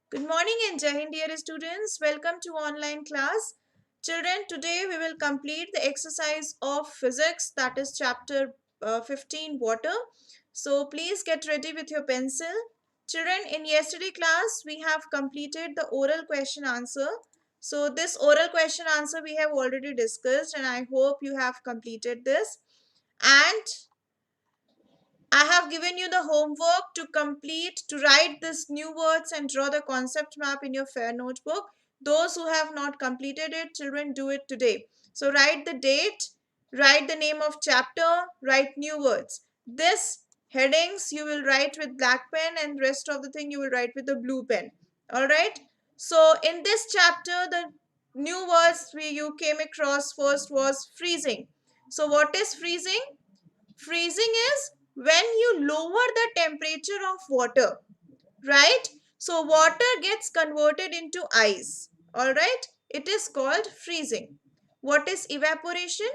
Good morning and Jai Hind, dear students. Welcome to online class. Children, today we will complete the exercise of physics, that is chapter 15, water. So please get ready with your pencil. Children, in yesterday class we have completed the oral question answer. So this oral question answer we have already discussed, and I hope you have completed this. And I have given you the homework to complete, to write this new words and draw the concept map in your fair notebook. Those who have not completed it, children, do it today. So write the date, write the name of chapter, write new words. This headings you will write with black pen, and rest of the thing you will write with the blue pen. All right. So in this chapter, the new words you came across first was freezing. So what is freezing? Freezing is when you lower the temperature of water, right? So water gets converted into ice, all right? It is called freezing. What is evaporation?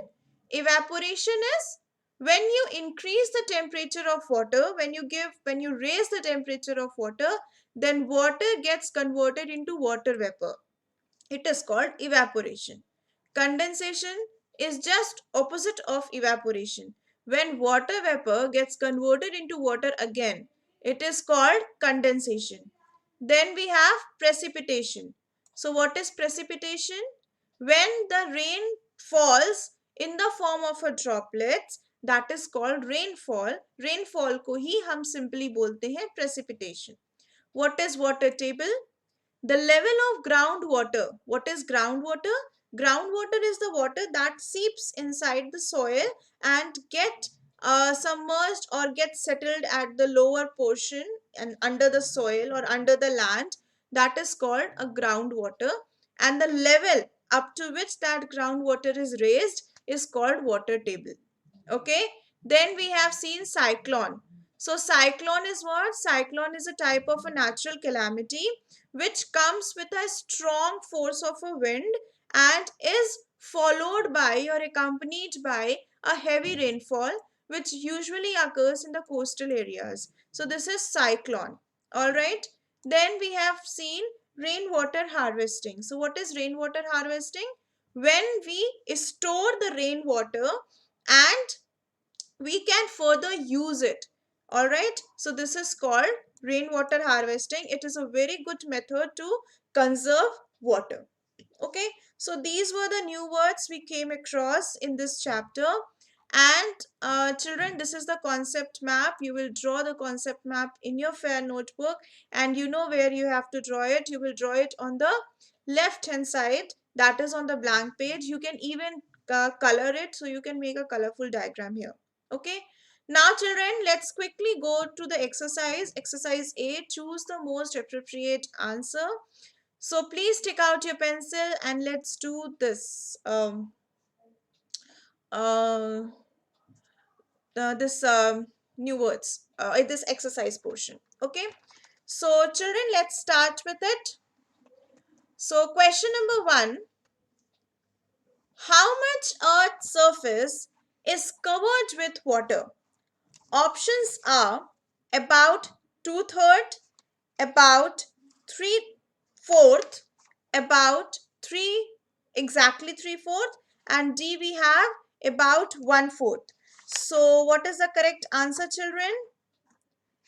Evaporation is when you increase the temperature of water, when you raise the temperature of water, then water gets converted into water vapor. It is called evaporation. Condensation is just opposite of evaporation. When water vapor gets converted into water again, it is called condensation. Then we have precipitation. So what is precipitation? When the rain falls in the form of a droplets, that is called rainfall. Rainfall को ही हम simply बोलते हैं precipitation. What is water table? The level of groundwater. What is groundwater? Groundwater is the water that seeps inside the soil and get submerged or get settled at the lower portion and under the soil or under the land. That is called a groundwater. And the level up to which that groundwater is raised is called water table. Okay. Then we have seen cyclone. So cyclone is what? Cyclone is a type of a natural calamity which comes with a strong force of a wind and is followed by or accompanied by a heavy rainfall, which usually occurs in the coastal areas. So this is cyclone. All right. Then we have seen rainwater harvesting. So what is rainwater harvesting? When we store the rainwater and we can further use it. All right. So this is called rainwater harvesting. It is a very good method to conserve water. Okay. So these were the new words we came across in this chapter. And children, this is the concept map. You will draw the concept map in your fair notebook, and you know where you have to draw it. You will draw it on the left hand side, that is on the blank page. You can even color it, so you can make a colorful diagram here. Okay. Now children, let's quickly go to the exercise. Exercise 8, choose the most appropriate answer. So please take out your pencil and let's do this. Uh, this new words, this exercise portion. Okay. So children, let's start with it. So question number 1. How much Earth's surface is covered with water? Options are about 2/3, about 3/4, about 3, exactly 3/4, and D we have about 1/4. So what is the correct answer, children?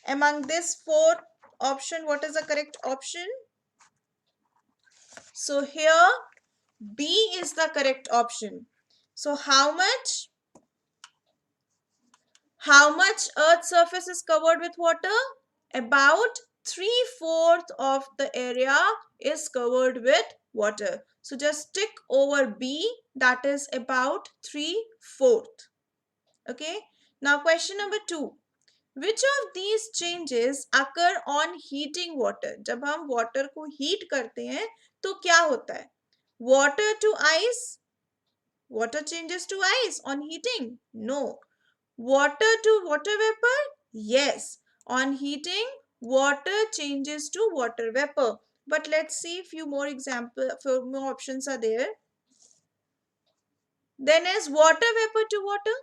Among this 4 option, what is the correct option? So here B is the correct option. So how much? How much Earth's surface is covered with water? About 3/4 of the area is covered with water. So just tick over B, that is about 3/4. Okay. Now question number 2. Which of these changes occur on heating water? जब हम water को heat करते हैं तो क्या होता है? Water to ice? Water changes to ice on heating? No. Water to water vapor? Yes. On heating, water changes to water vapor. But let's see few more options are there. Then is water vapor to water.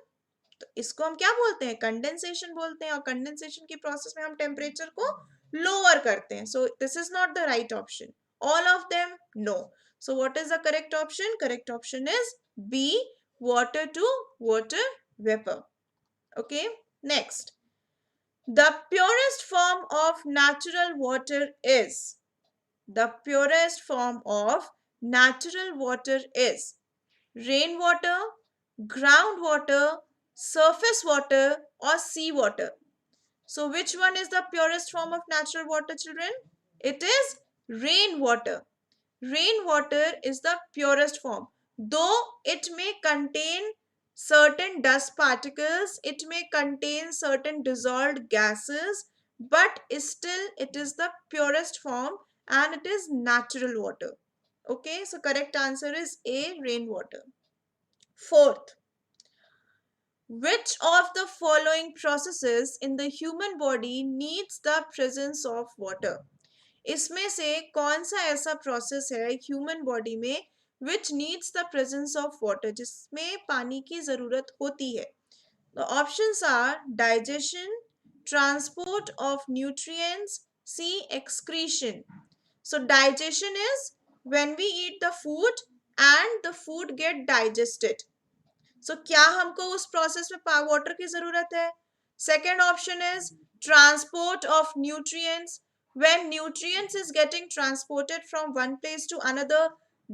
तो इसको हम क्या बोलते हैं? Condensation बोलते हैं, और condensation की प्रोसेस में हम टेम्परेचर को लोअर करते हैं. So this is not the right option. All of them no. So what is the correct option? Correct option is B, water to water vapor. Okay, next. The purest form of natural water is, the purest form of natural water is rainwater, groundwater, surface water, or seawater. So, which one is the purest form of natural water, children? It is rainwater. Rainwater is the purest form. Though it may contain certain dust particles, it may contain certain dissolved gases, but still it is the purest form and it is natural water. Okay, so correct answer is A, rainwater. Fourth, which of the following processes in the human body needs the presence of water? इसमें से कौन सा ऐसा process है human body में which needs the presence of water, जिसमें पानी की जरूरत होती है? The options are digestion, transport of nutrients, C, excretion. So digestion is when we eat the food and the food get digested. सो क्या हमको उस प्रोसेस में वाटर की जरूरत है? Second option is transport of nutrients. when nutrients is getting transported from one place to another,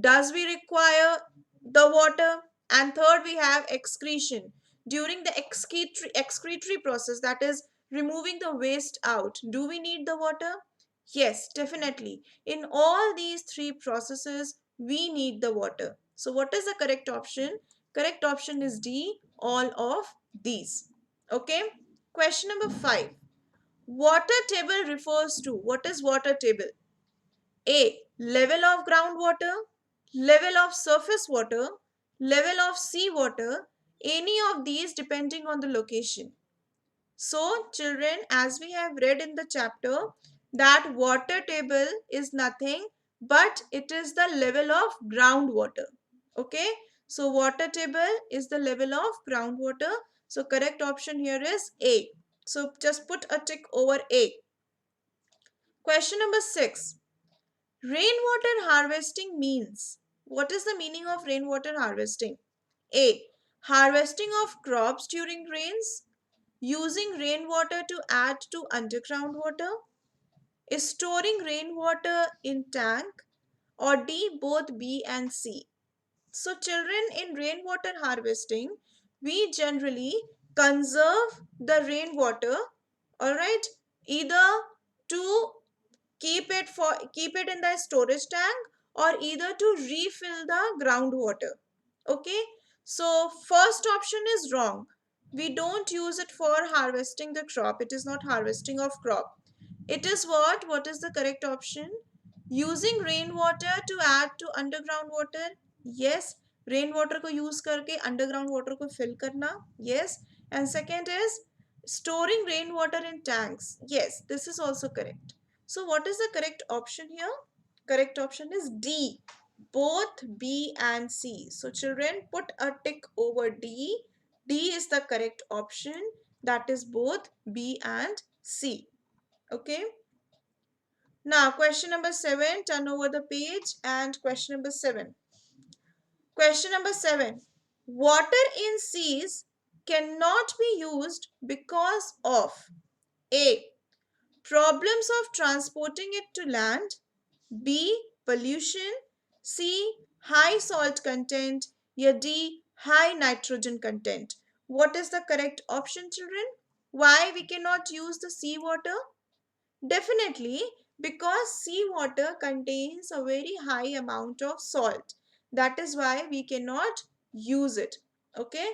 does we require the water? And third, we have excretion. During the excretory process, that is removing the waste out, do we need the water? Yes, definitely. In all these three processes we need the water. So what is the correct option? Correct option is D, all of these. Okay. Question number 5. Water table refers to, what is water table? A, level of groundwater, level of surface water, level of sea water, any of these depending on the location. So children, as we have read in the chapter, that water table is nothing but it is the level of groundwater. Okay, so water table is the level of groundwater. So correct option here is A. So just put a tick over A. Question number 6. Rainwater harvesting means. What is the meaning of rainwater harvesting? A, harvesting of crops during rains, using rainwater to add to underground water, is storing rainwater in tank, or D, both B and C. So children, in rainwater harvesting, we generally conserve the rainwater, all right, either to keep it in the storage tank or either to refill the groundwater. Okay, so first option is wrong. We don't use it for harvesting the crop. It is not harvesting of crop. It is what? What is the correct option? Using rainwater to add to underground water. Yes, rainwater को use करके underground water को fill करना. Yes, and second is storing rainwater in tanks. Yes, this is also correct. So what is the correct option here? Correct option is D, both B and C. So children, put a tick over D. D is the correct option. That is both B and C. Okay. Now question number 7, turn over the page and question number 7. Question number 7. Water in seas cannot be used because of A, problems of transporting it to land, B, pollution, C, high salt content, या D, high nitrogen content. What is the correct option, children? Why we cannot use the sea water? Definitely, because seawater contains a very high amount of salt. That is why we cannot use it. Okay.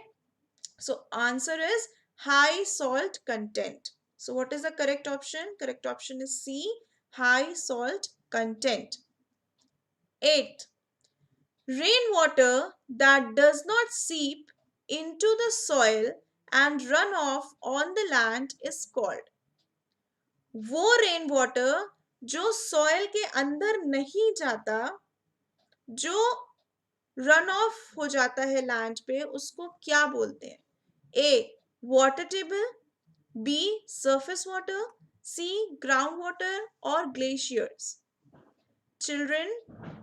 So answer is high salt content. So what is the correct option? Correct option is C, high salt content. 8th, rainwater that does not seep into the soil and run off on the land is called. वो rain water जो soil के अंदर नहीं जाता, जो run of हो जाता है लैंड पे, उसको क्या बोलते हैं? A, water table, B, surface water, C. Groundwater or glaciers? Children,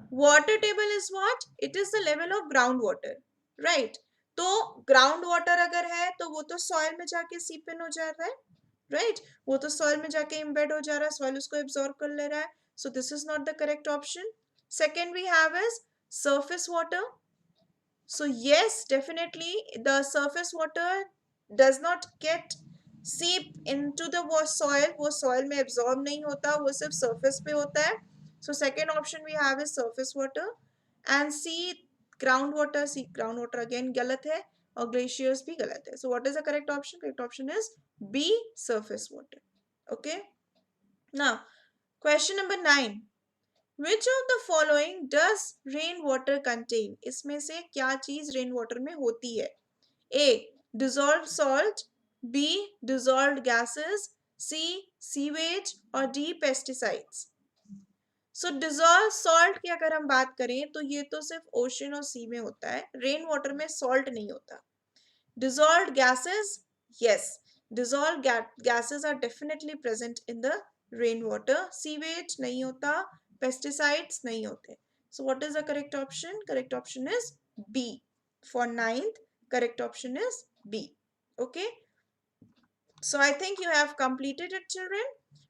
water table is what? It is the level of groundwater, right? तो ग्राउंड वाटर अगर है तो वो तो सॉइल में जाके सीप इन हो जा रहा है, राइट? वो तो सॉइल में जाके इम्बेड हो जा रहा है, सॉइल उसको एब्जॉर्ब कर ले रहा है. So this is not the correct option. Second we have is surface water. So yes, definitely the surface water does not get seep into the soil. वो soil में absorb नहीं होता, वो सिर्फ surface पे होता है. So second option we have is surface water. And C, groundwater. C, groundwater again गलत है और glaciers भी गलत है. So what is the correct option? Correct option is B, surface water. Okay. Now question number 9. Which of the following does rainwater contain? इसमें से क्या चीज rainwater में होती है? A. Dissolved salt. B. Dissolved gases. C. Sewage और D. Pesticides. So dissolved salt की अगर हम बात करें तो ये तो सिर्फ ओशन और सी में होता है. रेन वाटर में सॉल्ट नहीं होता. Dissolved gases, yes, dissolved gases are definitely present in the rainwater. Sewage नहीं होता, pesticides नहीं होते. So what is the correct option? Correct option is B. For ninth, correct option is B. Okay. So I think you have completed it, children.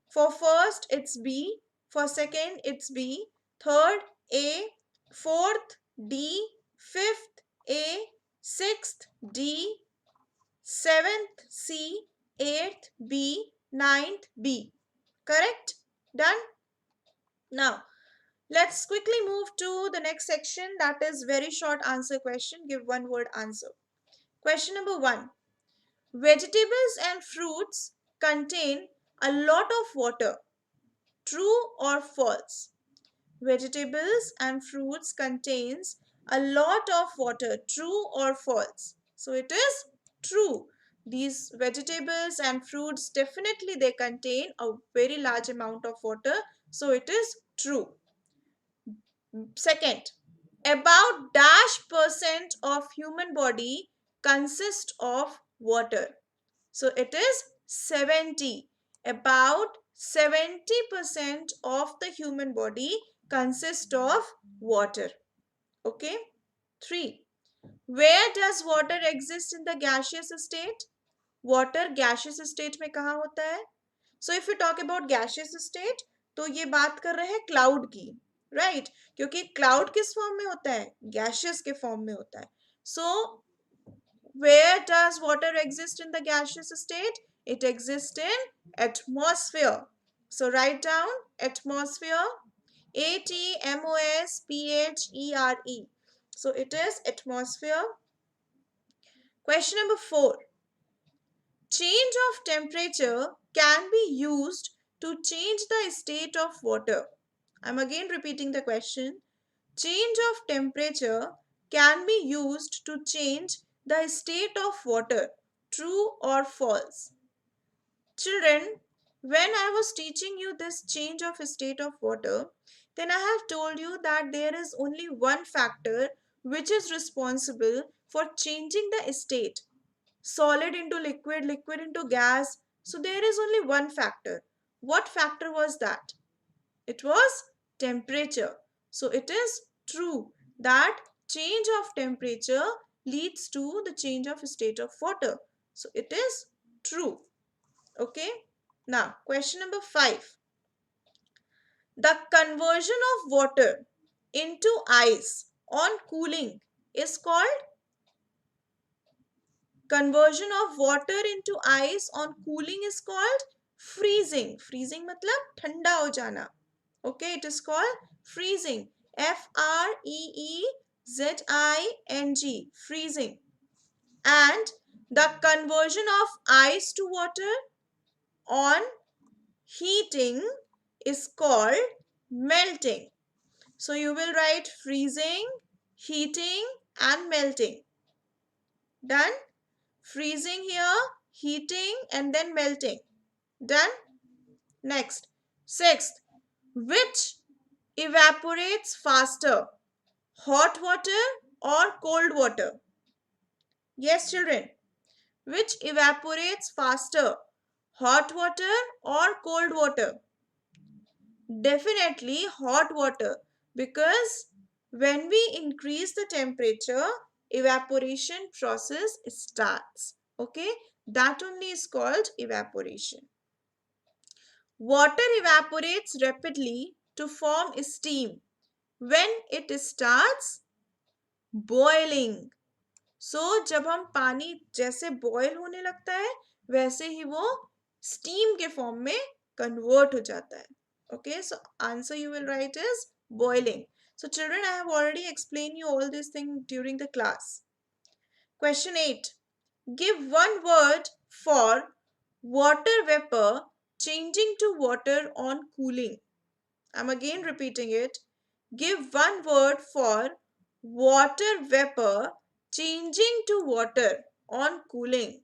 For first, it's B. For second, it's B. Third, A. Fourth, D. Fifth, A. Sixth, D. Seventh, C. Eighth, B. Ninth, B. Correct? Done? Now, let's quickly move to the next section, that is very short answer question. Give one word answer. Question number 1. Vegetables and fruits contain a lot of water. True or false? Vegetables and fruits contains a lot of water. True or false? So it is true. These vegetables and fruits definitely they contain a very large amount of water. So it is true. Second, about -% of human body consists of water. So it is 70. About 70% of the human body consists of water. Okay. 3. Where does water exist in the gaseous state? Water gaseous state में कहाँ होता है? So if you talk about gaseous state, तो ये बात कर रहे हैं क्लाउड की, राइट? क्योंकि क्लाउड किस फॉर्म में होता है? गैशियस के फॉर्म में होता है. So where does water exist in the gaseous state? It exists in atmosphere. So write down atmosphere. ATMOSPHERE. So it is atmosphere. Question number 4. Change of temperature can be used to change the state of water. I'm again repeating the question. Change of temperature can be used to change the state of water. True or false? Children, when I was teaching you this change of state of water, then I have told you that there is only one factor which is responsible for changing the state. Solid into liquid, liquid into gas. So there is only one factor. What factor was that? It was temperature. So it is true that change of temperature leads to the change of state of water. So it is true. Okay. Now question number 5. The conversion of water into ice on cooling is called conversion of water into ice on cooling is called freezing. Freezing मतलब ठंडा हो जाना. Okay, it is called freezing. FREEZING. Freezing. And the conversion of ice to water on heating is called melting. So you will write freezing, heating and melting. Done? Freezing here, heating and then melting. Done? Next. 6th. Which evaporates faster? Hot water or cold water? Yes, children. Which evaporates faster? Hot water or cold water? Definitely hot water, because when we increase the temperature, evaporation process starts. Okay, that only is called evaporation. Water evaporates rapidly to form steam when it starts boiling. So जब हम पानी जैसे boil होने लगता है, वैसे ही वो steam के फॉर्म में कन्वर्ट हो जाता है. Okay, so answer you will write is boiling. So children, I have already explained you all these things during the class. Question 8. Give one word for water vapor changing to water on cooling. I'm again repeating it. Give one word for water vapor changing to water on cooling.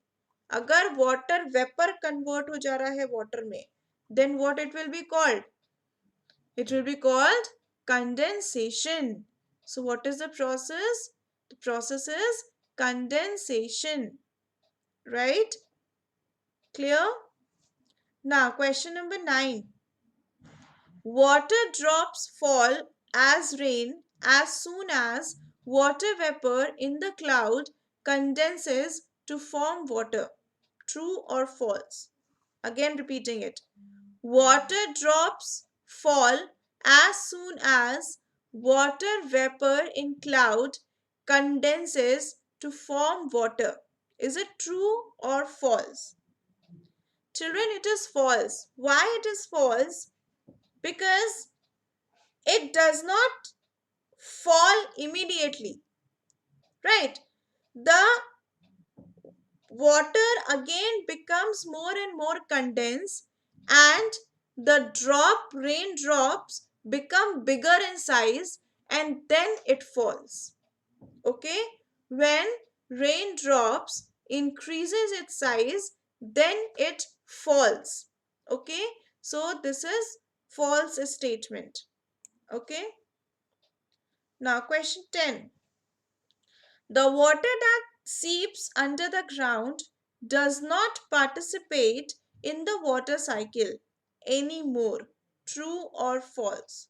अगर water vapor convert हो जा रहा है water में, then what it will be called? It will be called condensation. So what is the process? The process is condensation. Right? Clear? Now question number 9. Water drops fall as rain as soon as water vapor in the cloud condenses to form water. True or false? Again repeating it. Water drops fall as soon as water vapor in cloud condenses to form water. Is it true or false? Children, it is false. Why it is false? Because it does not fall immediately, right? The water again becomes more and more condensed, and the raindrops become bigger in size, and then it falls. Okay, when raindrops increases its size, then it falls. Okay, so this is false statement. Okay, now question 10. The water that seeps under the ground does not participate in the water cycle anymore. True or false?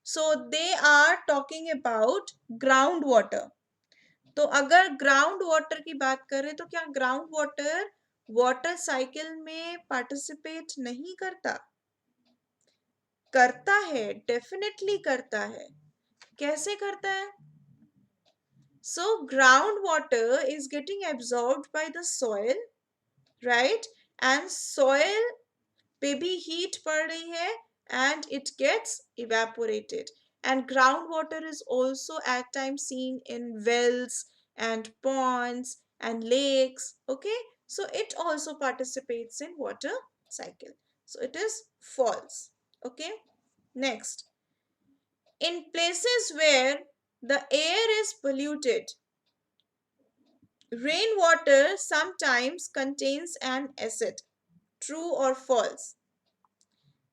So they are talking about groundwater. तो अगर ground water की बात करें तो क्या ground water water cycle में participate नहीं करता? करता है, डेफिनेटली करता है. कैसे करता है? So groundwater is getting absorbed by the soil, right? And soil पे भी heat पड़ रही है and it gets evaporated. And groundwater is also at times seen in wells and ponds and lakes. Okay, so it also participates in water cycle. So it is false. Okay, next. In places where the air is polluted, rainwater sometimes contains an acid. True or false?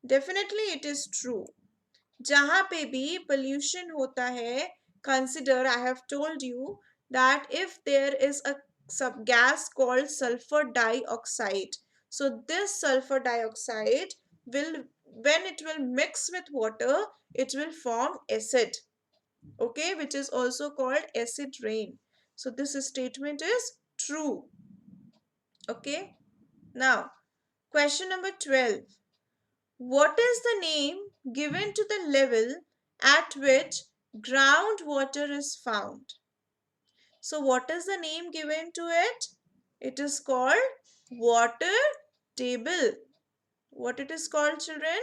Definitely it is true. जहाँ पे भी pollution होता है, consider, I have told you that if there is a gas called sulfur dioxide, so this sulfur dioxide will, when it will mix with water, it will form acid. Okay, which is also called acid rain. So this statement is true. Okay, now question number 12. What is the name given to the level at which groundwater is found? So what is the name given to it? It is called water table. What it is called, children?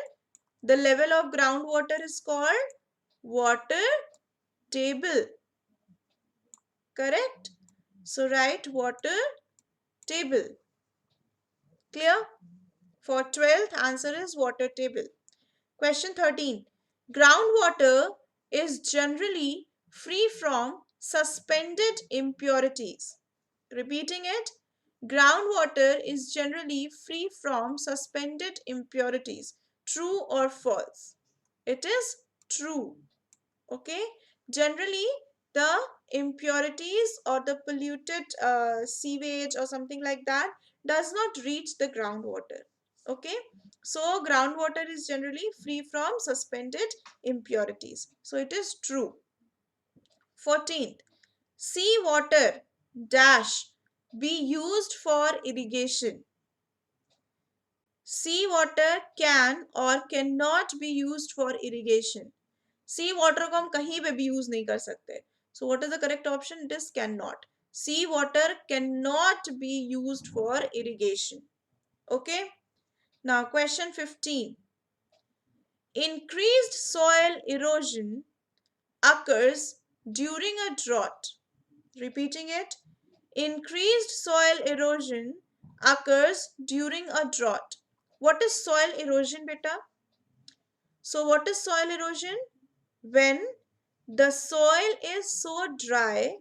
The level of groundwater is called water table. Correct? So write water table. Clear? For 12th, answer is water table. Question 13. Groundwater is generally free from suspended impurities. Repeating it. Groundwater is generally free from suspended impurities. True or false? It is true. Okay. Generally, the impurities or the polluted sewage or something like that does not reach the groundwater. Okay, so groundwater is generally free from suspended impurities. So it is true. 14th, sea water dash be used for irrigation. Sea water can or cannot be used for irrigation. Sea water को हम कहीं पे भी use नहीं कर सकते. So what is the correct option? It is can not. Sea water can not be used for irrigation. Okay, now question 15. Increased soil erosion occurs during a drought. Repeating it. Increased soil erosion occurs during a drought. What is soil erosion, beta? So what is soil erosion? When the soil is so dry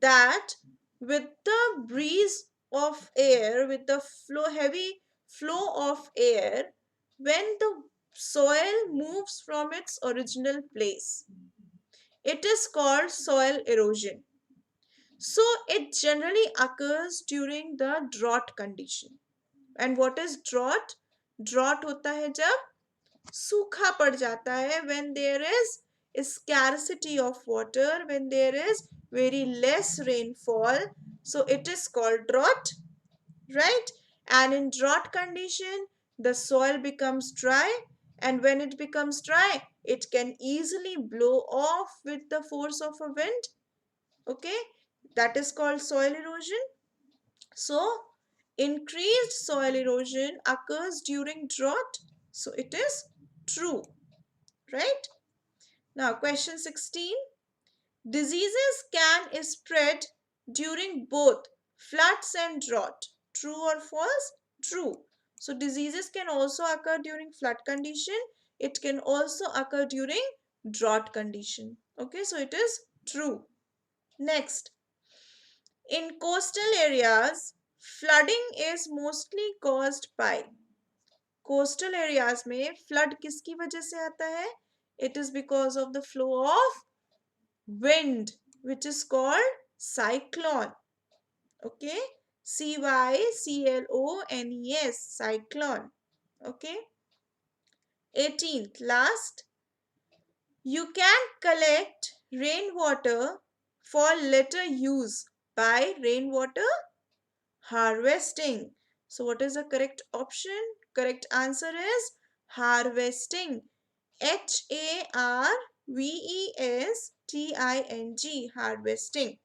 that with the breeze of air, with the heavy flow of air, when the soil moves from its original place, it is called soil erosion. So it generally occurs during the drought condition. And what is drought? Drought होता है जब सूखा पड़ जाता है, when there is scarcity of water, when there is very less rainfall. So it is called drought, right? And in drought condition, the soil becomes dry, and when it becomes dry, it can easily blow off with the force of a wind. Okay, that is called soil erosion. So increased soil erosion occurs during drought. So it is true, right? Now question 16. Diseases can spread during both floods and drought. True or false? True. So diseases can also occur during flood condition. It can also occur during drought condition. Okay, so it is true. Next, in coastal areas, flooding is mostly caused by. Coastal areas में flood किसकी वजह से आता है? It is because of the flow of wind, which is called cyclone. Okay, cyclones, cyclone. Okay, 18th, last. You can collect rainwater for later use by rainwater harvesting. So what is the correct option? Correct answer is harvesting. Harvesting, harvesting.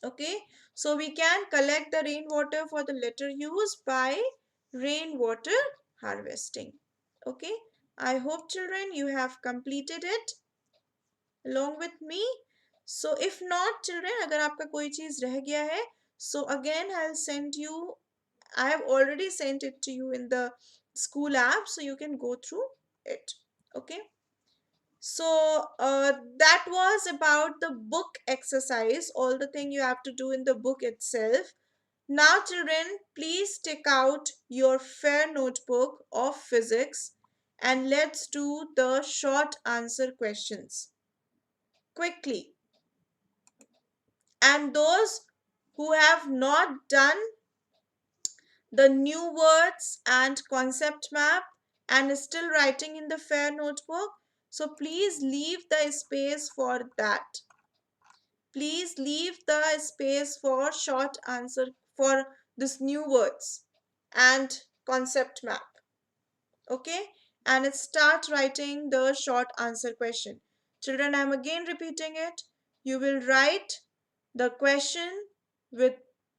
Okay, so we can collect the rainwater for the later use by rainwater harvesting. Okay, I hope children you have completed it along with me. So if not children, अगर आपका कोई चीज रह गया है, so again I'll send you, I have already sent it to you in the school app, so you can go through it. Okay, so that was about the book exercise, all the thing you have to do in the book itself. Now children, please take out your fair notebook of physics and let's do the short answer questions quickly. And those who have not done the new words and concept map and still writing in the fair notebook, so please leave the space for that. Please leave the space for short answer for this new words and concept map. Okay, and start writing the short answer question. Children, I'm again repeating it. You will write the question with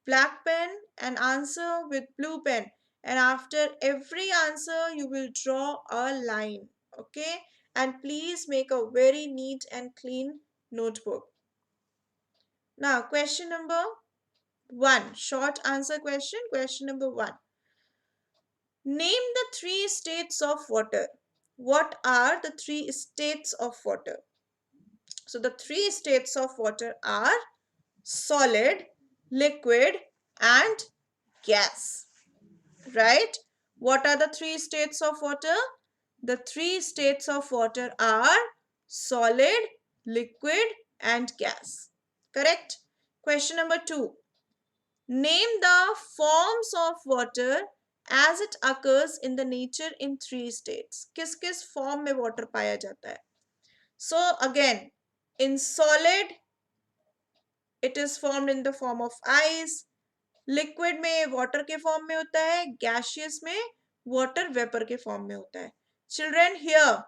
black pen and answer with blue pen, and after every answer you will draw a line. Okay, and please make a very neat and clean notebook. Now question number 1, short answer question. Question number 1. Name the 3 states of water. What are the 3 states of water? So the 3 states of water are solid, liquid and gas. Right? What are the 3 states of water? The 3 states of water are solid, liquid and gas. Correct? Question number 2. Name the forms of water as it occurs in the nature in three states. किस किस form में water पाया जाता है? So again, in solid it is formed in the form of ice. Liquid में water के form में होता है, गैशियस में वाटर वेपर के फॉर्म में होता है. Children, here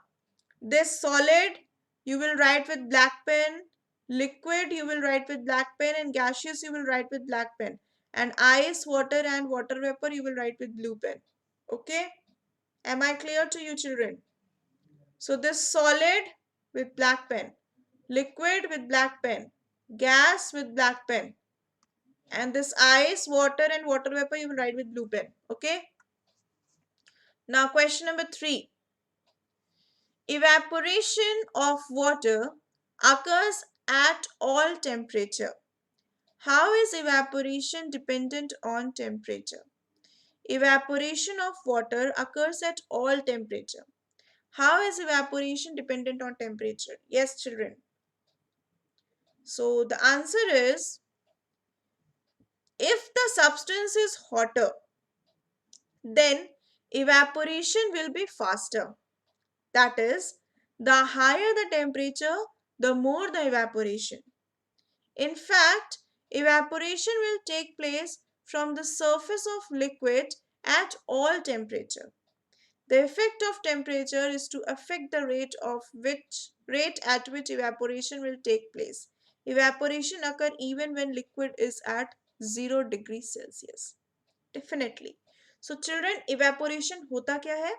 this solid you will write with black pen, liquid you will write with black pen, and gaseous you will write with black pen, and ice, water and water vapor you will write with blue pen. Okay, am I clear to you, children? So this solid with black pen, liquid with black pen, gas with black pen, and this ice, water and water vapor you will write with blue pen. Okay, now question number 3. Evaporation of water occurs at all temperature. How is evaporation dependent on temperature? Evaporation of water occurs at all temperature. How is evaporation dependent on temperature? Yes, children. So the answer is, if the substance is hotter, then evaporation will be faster. That is, the higher the temperature, the more the evaporation. In fact, evaporation will take place from the surface of liquid at all temperature. The effect of temperature is to affect the rate at which evaporation will take place. Evaporation occurs even when liquid is at 0 degrees Celsius. Definitely. So children, evaporation hota kya hai?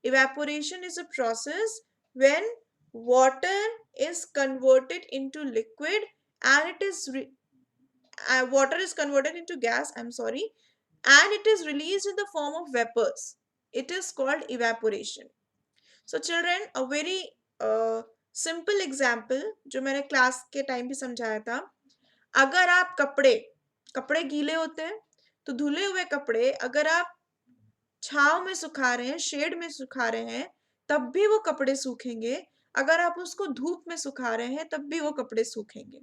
Evaporation is a process when water is converted into liquid and it is water is converted into gas, I'm sorry, and it is released in the form of vapors. It is called evaporation. So children, a very simple example जो मैंने class के time भी समझाया था, अगर आप कपड़े गीले होते हैं तो धुले हुए कपड़े अगर आप छांव में सुखा रहे हैं, शेड में सुखा रहे हैं, तब भी वो कपड़े सूखेंगे. अगर आप उसको धूप में सुखा रहे हैं तब भी वो कपड़े सूखेंगे.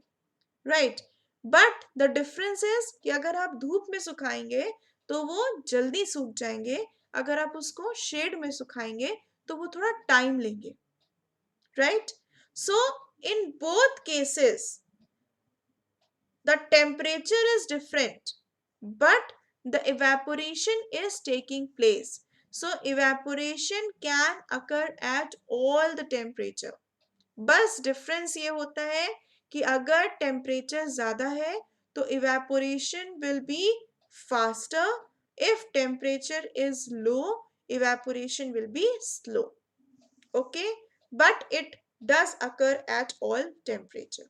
Right, but the difference is कि अगर आप धूप में सुखाएंगे तो वो जल्दी सूख जाएंगे, अगर आप उसको शेड में सुखाएंगे तो वो थोड़ा टाइम लेंगे. Right, so in both cases the temperature is different, but the evaporation is taking place. So evaporation can occur at all the temperature. बस डिफरेंस ये होता है कि अगर टेम्परेचर ज्यादा है तो evaporation will be faster. If temperature is low, evaporation will be slow. Okay, but it does occur at all temperature.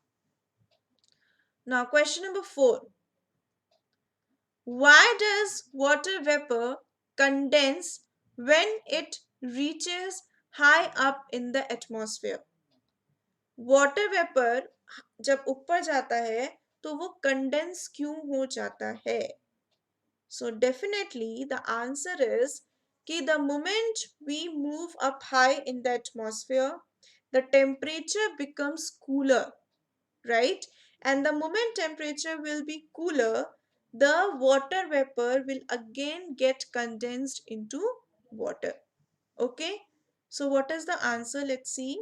Now question number 4. Why does water vapor condense when it reaches high up in the atmosphere? Water vapor जब ऊपर जाता है तो वो condense क्यों हो जाता है? So definitely the answer is कि the moment we move up high in the atmosphere, the temperature becomes cooler, right? And the moment temperature will be cooler, the water vapor will again get condensed into water. Okay, so what is the answer? Let's see.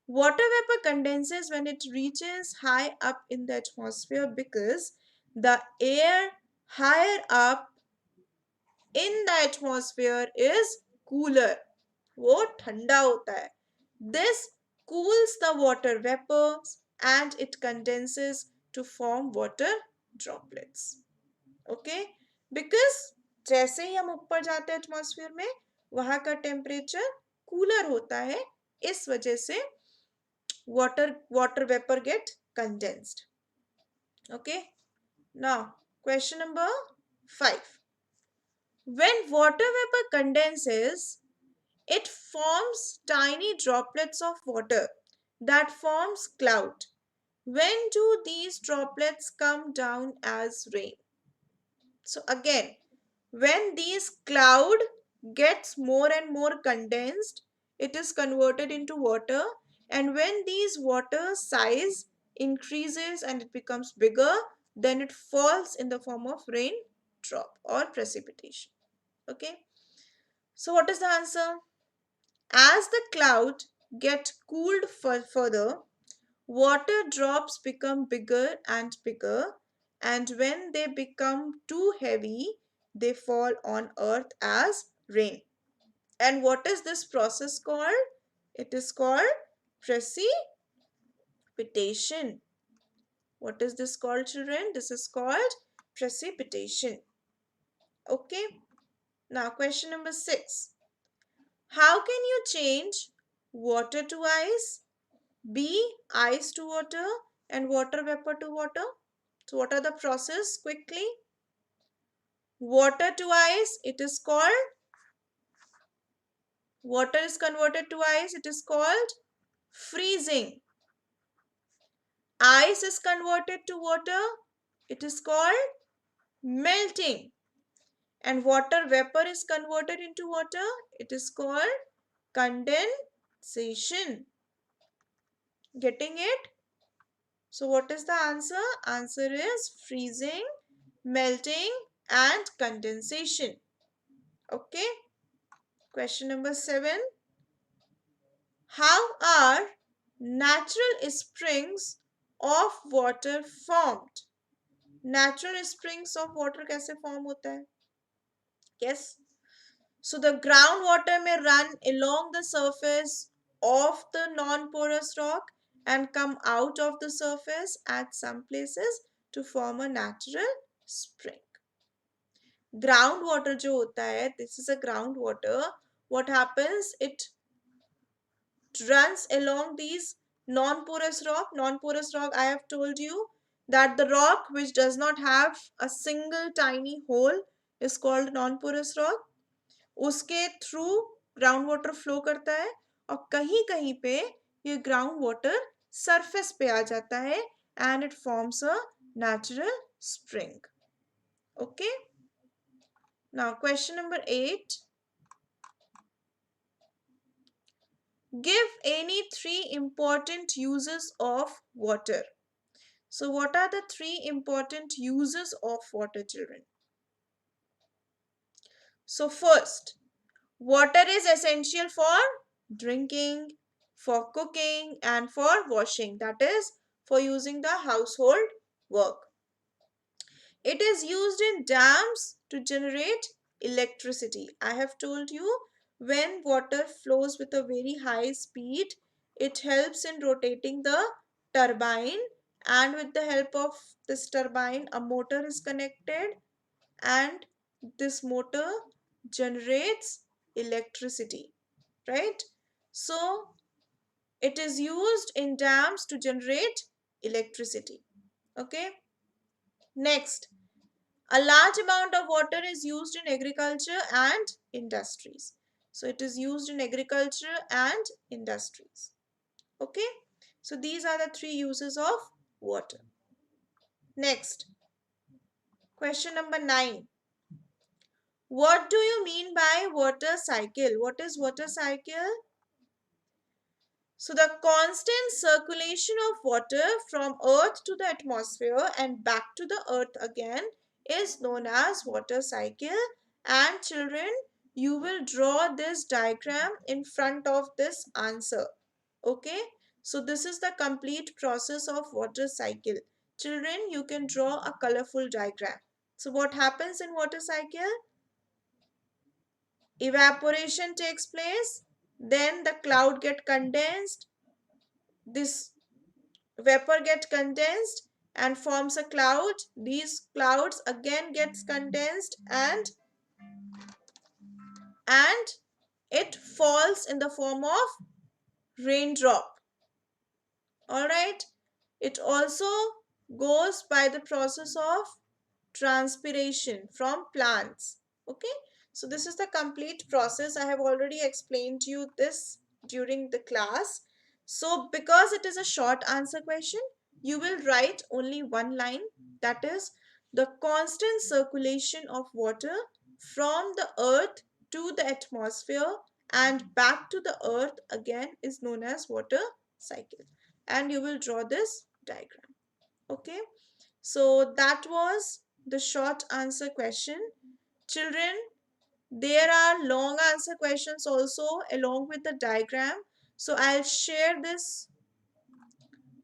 Water vapor condenses when it reaches high up in the atmosphere because the air higher up in the atmosphere is cooler. वो ठंडा होता है. This cools the water vapors and it condenses to form water droplets. Okay, because जैसे ही हम ऊपर जाते हैं atmosphere में, वहां का टेम्परेचर कूलर होता है, इस वजह से water vapor get condensed. Okay, now question number 5. When water vapor condenses, it forms tiny droplets of water that forms cloud. When do these droplets come down as rain? So again, when these cloud gets more and more condensed, it is converted into water, and when these water size increases and it becomes bigger, then it falls in the form of rain drop or precipitation. Okay. So what is the answer? As the cloud get cooled further, water drops become bigger and bigger, and when they become too heavy, they fall on earth as rain. And what is this process called? It is called precipitation. What is this called, children? This is called precipitation. Okay. Now, question number 6. How can you change water to ice? B. Ice to water and water vapor to water. So, what are the process quickly? Water to ice, it is called, water is converted to ice, it is called freezing. Ice is converted to water, it is called melting. And water vapor is converted into water, it is called condensation. Getting it? So what is the answer? Answer is freezing, melting and condensation. Okay. Question number 7. How are natural springs of water formed? Natural springs of water कैसे form होता है? Yes. So the groundwater may run along the surface of the non-porous rock and come out of the surface at some places to form a natural spring. Groundwater जो होता है, this is a groundwater. What happens? It runs along these non-porous rock. Non-porous rock, I have told you that the rock which does not have a single tiny hole is called non-porous rock. उसके through ground water flow करता है और कहीं कहीं पे ये ground water surface पे आ जाता है and it forms a natural spring. Okay. Now question number 8. Give any 3 important uses of water. So what are the 3 important uses of water, children? So first, water is essential for drinking, for cooking and for washing. That is for using the household work. It is used in dams to generate electricity. I have told you when water flows with a very high speed, it helps in rotating the turbine, and with the help of this turbine, a motor is connected and this motor generates electricity, right? So it is used in dams to generate electricity. Okay. Next, a large amount of water is used in agriculture and industries. So it is used in agriculture and industries. Okay. So these are the 3 uses of water. Next, question number 9. What do you mean by water cycle? What is water cycle? So the constant circulation of water from earth to the atmosphere and back to the earth again is known as water cycle. And children, you will draw this diagram in front of this answer. Okay. So this is the complete process of water cycle. Children, you can draw a colorful diagram. So what happens in water cycle? Evaporation takes place, then the cloud get condensed, this vapor get condensed and forms a cloud, these clouds again gets condensed and it falls in the form of raindrop. All right. It also goes by the process of transpiration from plants. Okay. So this is the complete process. I have already explained to you this during the class. So because it is a short answer question, you will write only one line, that is the constant circulation of water from the earth to the atmosphere and back to the earth again is known as water cycle. And you will draw this diagram. Okay. So that was the short answer question. Children, There are long answer questions also along with the diagram. So I'll share this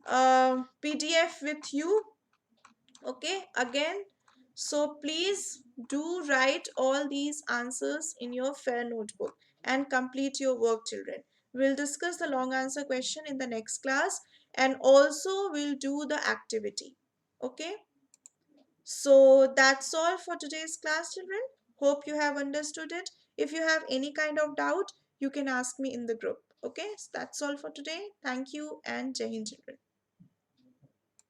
PDF with you. Okay, again. So please do write all these answers in your fair notebook and complete your work, children. We'll discuss the long answer question in the next class, and also we'll do the activity. Okay. So that's all for today's class, children. Hope you have understood it. If you have any kind of doubt, you can ask me in the group. Okay, so that's all for today. Thank you and Jai Hind, children.